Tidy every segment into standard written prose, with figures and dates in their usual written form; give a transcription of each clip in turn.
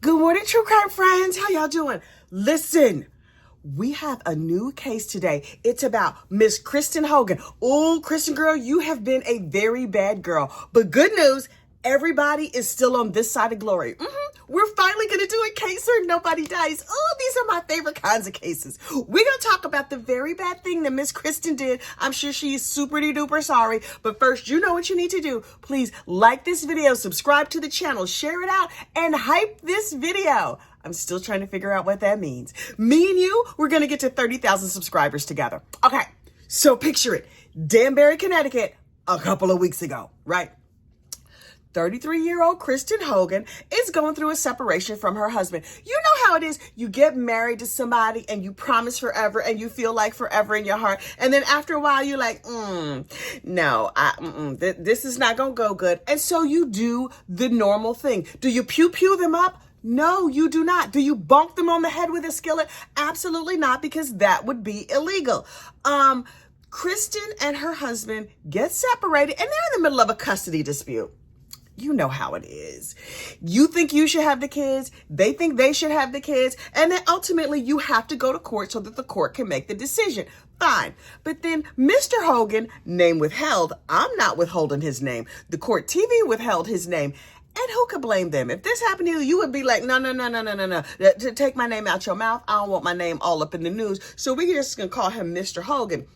Good morning, true crime friends. How y'all doing? Listen, we have a new case today. It's about Miss Kristen Hogan. Oh, Kristen girl, you have been a very bad girl. But good news, everybody is still on this side of glory. We're finally going to do a case where nobody dies. Oh, these are my favorite kinds of cases. We're going to talk about the very bad thing that Miss Kristen did. I'm sure she's super duper sorry. But first, you know what you need to do. Please like this video, subscribe to the channel, share it out, and hype this video. I'm still trying to figure out what that means. Me and you, we're going to get to 30,000 subscribers together. Okay, so picture it. Danbury, Connecticut, a couple of weeks ago, right? 33-year-old Kristen Hogan is going through a separation from her husband. You know how it is. You get married to somebody and you promise forever and you feel like forever in your heart. And then after a while, you're like, no, this is not going to go good. And so you do the normal thing. Do you pew them up? No, you do not. Do you bonk them on the head with a skillet? Absolutely not, because that would be illegal. Kristen and her husband get separated and they're in the middle of a custody dispute. You know how it is. You think you should have the kids. They think they should have the kids. And then ultimately you have to go to court so that the court can make the decision. Fine. But then Mr. Hogan, name withheld. I'm not withholding his name. The court TV withheld his name. And who could blame them? If this happened to you, you would be like, no. To take my name out your mouth. I don't want my name all up in the news. So we're just going to call him Mr. Hogan.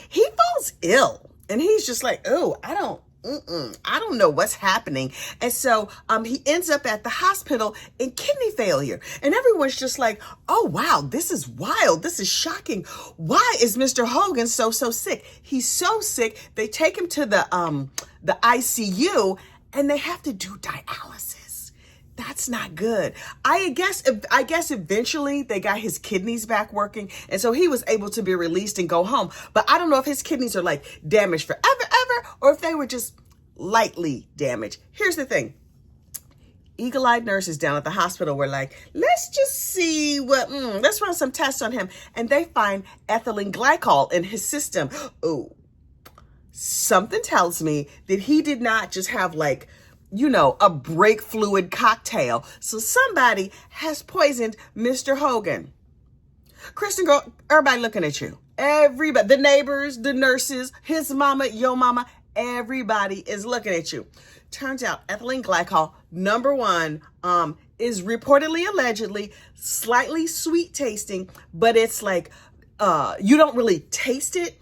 He falls ill. And he's just like, oh, I don't know what's happening. And so he ends up at the hospital in kidney failure. And everyone's just like, oh, wow, this is wild. This is shocking. Why is Mr. Hogan so sick? He's so sick. They take him to the ICU and they have to do dialysis. That's not good. I guess eventually they got his kidneys back working. And so he was able to be released and go home. But I don't know if his kidneys are like damaged forever, or if they were just lightly damaged. Here's the thing. Eagle-eyed nurses down at the hospital were like, let's just see let's run some tests on him. And they find ethylene glycol in his system. Ooh, something tells me that he did not just have a brake fluid cocktail. So somebody has poisoned Mr. Hogan. Kristen girl, everybody looking at you. Everybody, the neighbors, the nurses, his mama, your mama, everybody is looking at you. Turns out ethylene glycol, number one, is reportedly, allegedly, slightly sweet tasting, but it's like, you don't really taste it.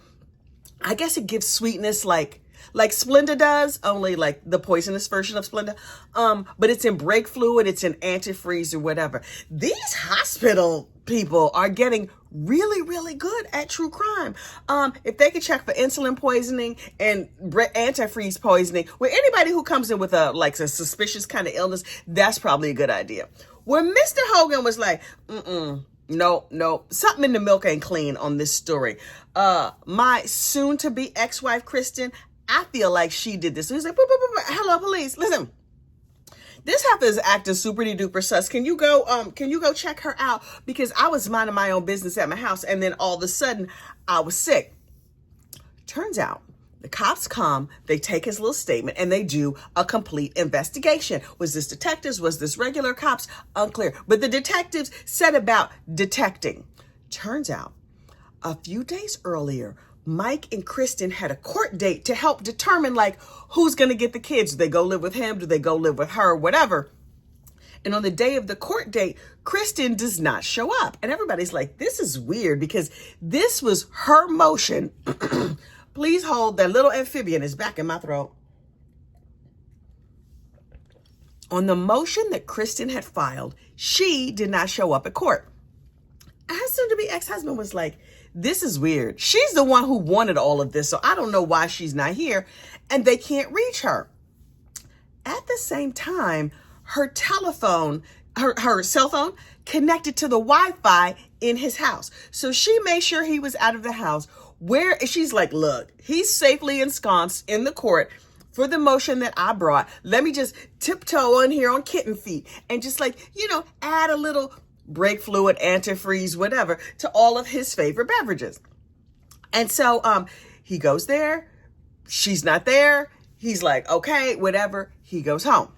I guess it gives sweetness like Splenda does, only like the poisonous version of Splenda. But it's in brake fluid, it's in antifreeze or whatever. These hospital people are getting really good at true crime. If they could check for insulin poisoning and antifreeze poisoning with anybody who comes in with a suspicious kind of illness, that's probably a good idea. Where Mr. Hogan was like, no, something in the milk ain't clean on this story. My soon-to-be ex-wife, Kristen, I feel like she did this. So he's like, hello, police. Listen, this heifer is acting super duper sus. Can you go check her out? Because I was minding my own business at my house, and then all of a sudden I was sick. Turns out the cops come, they take his little statement, and they do a complete investigation. Was this detectives? Was this regular cops? Unclear. But the detectives set about detecting. Turns out a few days earlier, Mike and Kristen had a court date to help determine who's going to get the kids. Do they go live with him? Do they go live with her? Whatever. And on the day of the court date, Kristen does not show up. And everybody's like, this is weird, because this was her motion. Please hold, that little amphibian is back in my throat. On the motion that Kristen had filed, she did not show up at court. Her soon-to-be ex-husband was like, this is weird. She's the one who wanted all of this, so I don't know why she's not here, and they can't reach her. At the same time, her telephone, her cell phone connected to the Wi-Fi in his house. So she made sure he was out of the house. Where she's like, look, he's safely ensconced in the court for the motion that I brought. Let me just tiptoe on here on kitten feet and just add a little brake fluid, antifreeze, whatever, to all of his favorite beverages. And so he goes there. She's not there. He's like, okay, whatever. He goes home.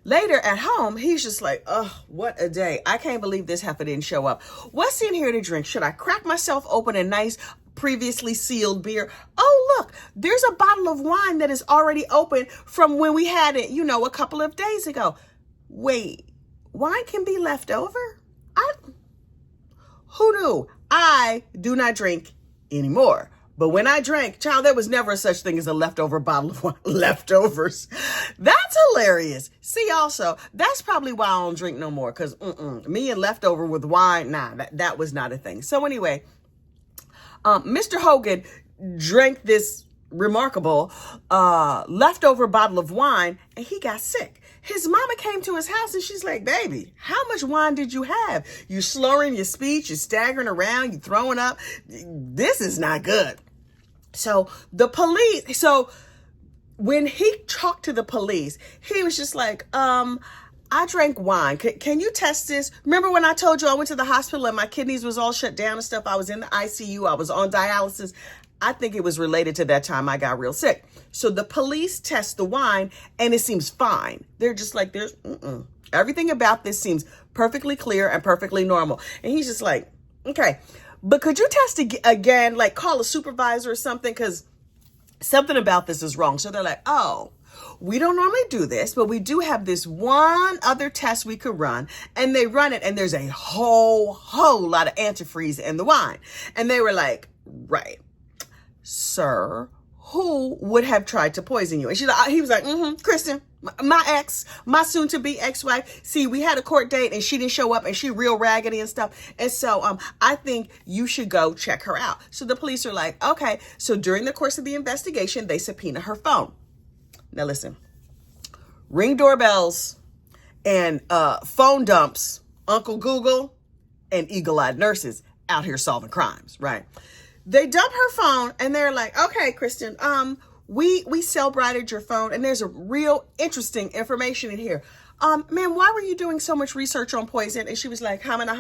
Later at home, he's just like, oh, what a day. I can't believe this heifer didn't show up. What's in here to drink? Should I crack myself open a nice previously sealed beer? Oh, look, there's a bottle of wine that is already open from when we had it, a couple of days ago. Wait, wine can be left over? Who knew? I do not drink anymore. But when I drank, child, there was never such thing as a leftover bottle of wine. Leftovers. That's hilarious. See, also, that's probably why I don't drink no more. Because me and leftover with wine, nah, that was not a thing. So anyway, Mr. Hogan drank this remarkable leftover bottle of wine and he got sick. His mama came to his house and she's like, baby, how much wine did you have? You slurring your speech, you're staggering around, you throwing up. This is not good. So when he talked to the police, he was just like, I drank wine. Can you test this? Remember when I told you I went to the hospital and my kidneys was all shut down and stuff? I was in the ICU. I was on dialysis. I think it was related to that time I got real sick. So the police test the wine and it seems fine. They're just like, everything about this seems perfectly clear and perfectly normal. And he's just like, okay, but could you test again, like call a supervisor or something? Because something about this is wrong. So they're like, oh, we don't normally do this, but we do have this one other test we could run. And they run it and there's a whole lot of antifreeze in the wine. And they were like, right. Sir, who would have tried to poison you? And he was like, Kristen, my ex, my soon-to-be ex-wife. See, we had a court date and she didn't show up and she real raggedy and stuff. And so I think you should go check her out. So the police are like, okay. So during the course of the investigation, they subpoena her phone. Now listen, Ring doorbells and phone dumps, Uncle Google and eagle-eyed nurses out here solving crimes, right? They dump her phone and they're like, okay, Kristen, we cell-brighted your phone and there's a real interesting information in here. Ma'am, why were you doing so much research on poison? And she was like, hamina.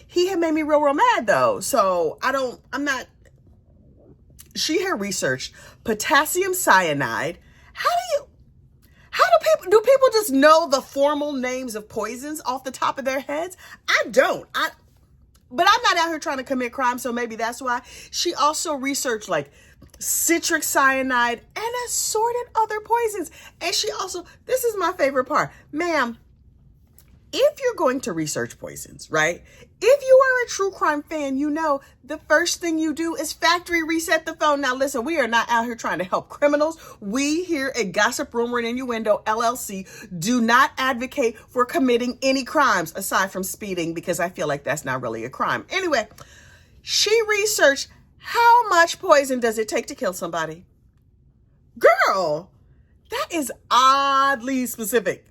He had made me real mad though. So she had researched potassium cyanide. Do people just know the formal names of poisons off the top of their heads? I don't. But I'm not out here trying to commit crime, so maybe that's why. She also researched like citric cyanide and assorted other poisons. And she also, this is my favorite part, ma'am, if you're going to research poisons, right? If you are a true crime fan, you know the first thing you do is factory reset the phone. Now, listen, we are not out here trying to help criminals. We here at Gossip, Rumor, and Innuendo LLC do not advocate for committing any crimes aside from speeding, because I feel like that's not really a crime. Anyway, she researched how much poison does it take to kill somebody. Girl, that is oddly specific.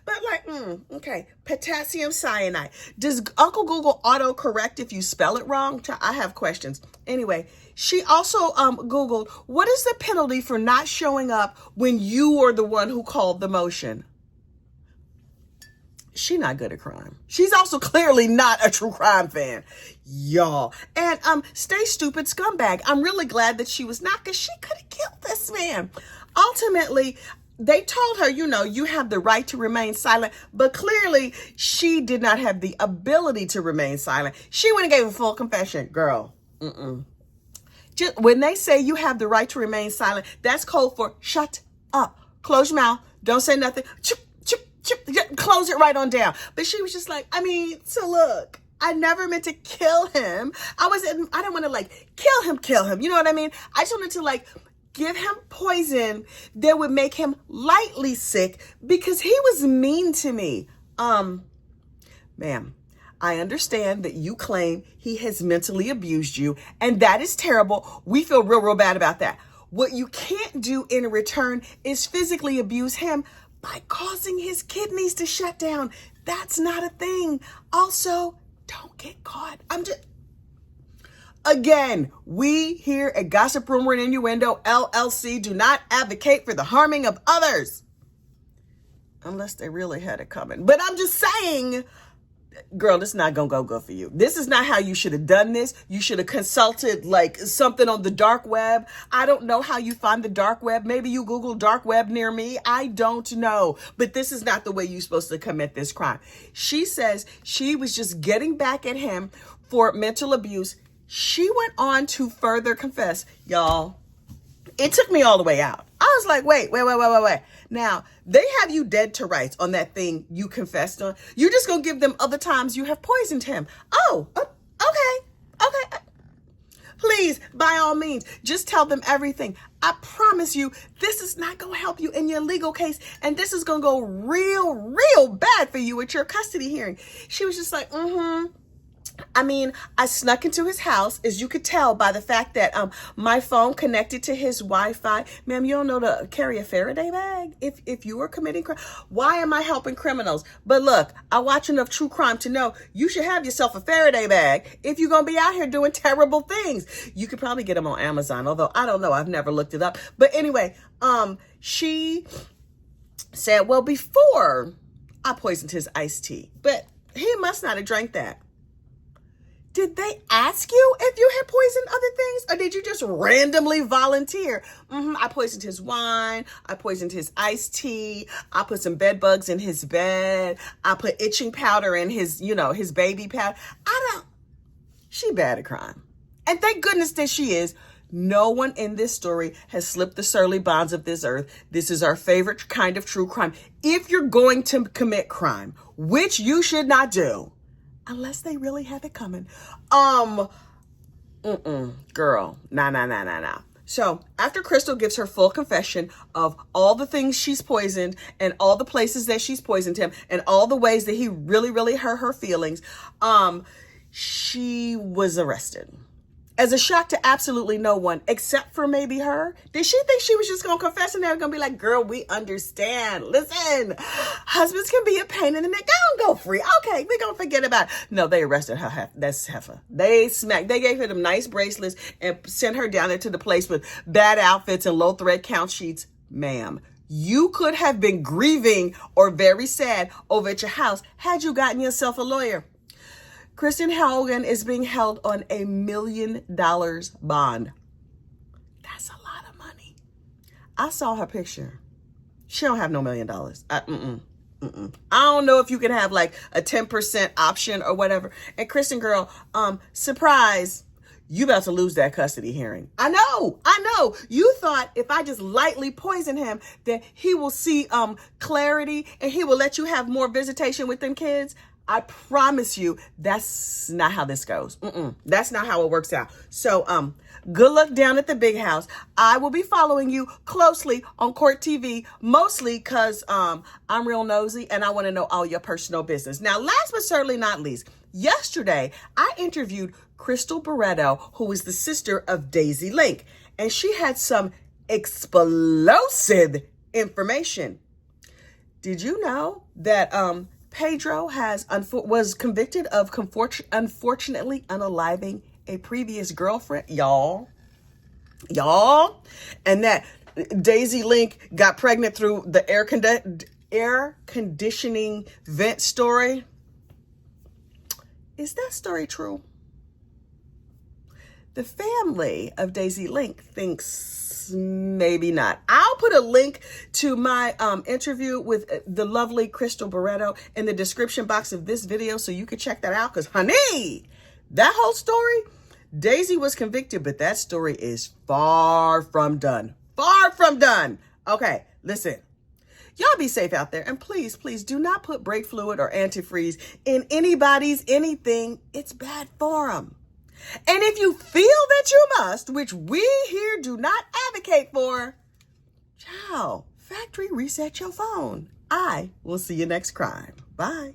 But like, okay, potassium cyanide. Does Uncle Google auto-correct if you spell it wrong? I have questions. Anyway, she also Googled, what is the penalty for not showing up when you are the one who called the motion? She not good at crime. She's also clearly not a true crime fan, y'all. And stay stupid scumbag. I'm really glad that she was not, because she could have killed this man. Ultimately, they told her, you have the right to remain silent, but clearly she did not have the ability to remain silent. She went and gave a full confession. Girl, Just, when they say you have the right to remain silent, that's code for shut up. Close your mouth. Don't say nothing. Close it right on down. But she was just like, so look, I never meant to kill him. I don't want to kill him. You know what I mean? I just wanted to give him poison that would make him lightly sick because he was mean to me. Ma'am, I understand that you claim he has mentally abused you, and that is terrible. We feel real bad about that. What you can't do in return is physically abuse him by causing his kidneys to shut down. That's not a thing. Also, don't get caught. Again, we here at Gossip, Rumor, and Innuendo LLC do not advocate for the harming of others. Unless they really had it coming. But I'm just saying, girl, this is not gonna go good for you. This is not how you should have done this. You should have consulted like something on the dark web. I don't know how you find the dark web. Maybe you Google dark web near me. I don't know. But this is not the way you're supposed to commit this crime. She says she was just getting back at him for mental abuse. She went on to further confess, y'all. It took me all the way out. I was like, wait. Now, they have you dead to rights on that thing you confessed on. You're just going to give them other times you have poisoned him. Oh, okay. Please, by all means, just tell them everything. I promise you, this is not going to help you in your legal case. And this is going to go real bad for you at your custody hearing. She was just like, I mean, I snuck into his house, as you could tell by the fact that my phone connected to his Wi-Fi. Ma'am, you don't know to carry a Faraday bag if you were committing crime. Why am I helping criminals? But look, I watch enough true crime to know you should have yourself a Faraday bag if you're going to be out here doing terrible things. You could probably get them on Amazon, although I don't know. I've never looked it up. But anyway, she said, well, before I poisoned his iced tea, but he must not have drank that. Did they ask you if you had poisoned other things, or did you just randomly volunteer? I poisoned his wine. I poisoned his iced tea. I put some bed bugs in his bed. I put itching powder in his, his baby powder. She bad at crime. And thank goodness that she is. No one in this story has slipped the surly bonds of this earth. This is our favorite kind of true crime. If you're going to commit crime, which you should not do, unless they really have it coming. Girl, nah. So after Crystal gives her full confession of all the things she's poisoned and all the places that she's poisoned him and all the ways that he really hurt her feelings, she was arrested. As a shock to absolutely no one, except for maybe her. Did she think she was just going to confess and they were going to be like, girl, we understand. Listen, husbands can be a pain in the neck. Go free. Okay, we're going to forget about it. No, they arrested her. That's heifer. They gave her them nice bracelets and sent her down into the place with bad outfits and low thread count sheets. Ma'am, you could have been grieving or very sad over at your house had you gotten yourself a lawyer. Kristen Hogan is being held on $1 million bond. That's a lot of money. I saw her picture. She don't have no $1 million. I don't know if you can have like a 10% option or whatever. And Kristen girl, surprise, you about to lose that custody hearing. I know. You thought if I just lightly poison him that he will see clarity and he will let you have more visitation with them kids. I promise you, that's not how this goes. That's not how it works out. So, good luck down at the big house. I will be following you closely on Court TV, mostly because I'm real nosy and I want to know all your personal business. Now, last but certainly not least, yesterday I interviewed Crystal Barretto, who is the sister of Daisy Link, and she had some explosive information. Did you know that Pedro was convicted of unfortunately unaliving a previous girlfriend, y'all, and that Daisy Link got pregnant through the air conditioning vent story? Is that story true? The family of Daisy Link thinks maybe not. I'll put a link to my interview with the lovely Crystal Barretto in the description box of this video so you can check that out. Because, honey, that whole story, Daisy was convicted, but that story is far from done. Far from done. Okay, listen. Y'all be safe out there. And please do not put brake fluid or antifreeze in anybody's anything. It's bad for them. And if you feel that you must, which we here do not advocate for, ciao, factory reset your phone. I will see you next crime. Bye.